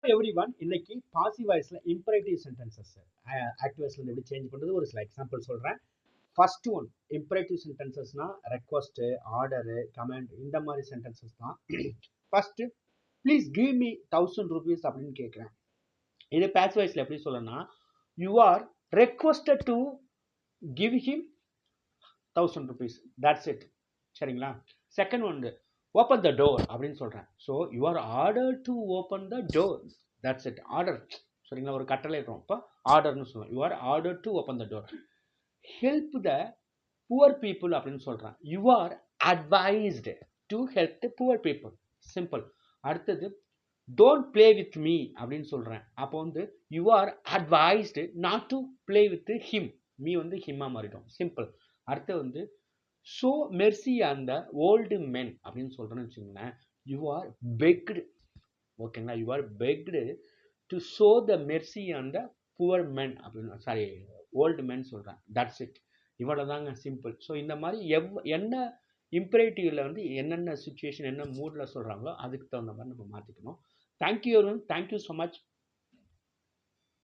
Everyone இன்னைக்கு passive வாய்ஸ்ல imperative sentences active வாய்ஸ்ல எப்படி சேஞ்ச் பண்றது ஒரு சில எக்ஸாம்பிள் சொல்றேன். ஃபர்ஸ்ட் ஒன் இம்பரேட்டிவ் சென்டென்சஸ்னா ரெக்வஸ்ட், ஆர்டர், கமெண்ட் இந்த மாதிரி சென்டென்சஸ் தான். First please give me 1000 rupees அப்படின்னு கேட்குறேன். இது பாசிவ் வாய்ஸ்ல எப்படி சொல்லணும்னா you are requested to give him 1000 rupees. That's it. சரிங்களா? Second one open the door அப்படின்னு சொல்கிறேன். So you are order to open the door. That's it. Order. சரிங்களா? ஒரு கட்டளை இருக்கும். இப்போ ஆர்டர்னு சொல்லுவோம். You are order to open the door. Help the poor people அப்படின்னு சொல்கிறேன். You are advised to help the poor people. Simple. அடுத்தது டோன்ட் பிளே வித் மீ அப்படின்னு சொல்கிறேன். அப்போ வந்து you are advised not to play with him. Me வந்து ஹிம்மா மாறிடும். சிம்பிள். அடுத்து வந்து ஷோ மெர்சி அந்த ஓல்டு மென் அப்படின்னு சொல்கிறேன்னு வச்சுக்கோங்களேன். You are begged. ஓகேங்களா? You are begged to show the mercy அந்த புவர் மென் அப்படின்னு சாரி ஓல்டு மென் சொல்கிறேன். That's it. இவ்வளோ தாங்க சிம்பிள். ஸோ இந்த மாதிரி என்ன இம்பரேட்டிவ்ல வந்து என்னென்ன சுச்சுவேஷன் என்ன மூடில் சொல்கிறாங்களோ அதுக்கு தகுந்த மாதிரி நம்ம மாற்றிக்கணும். Thank you so much.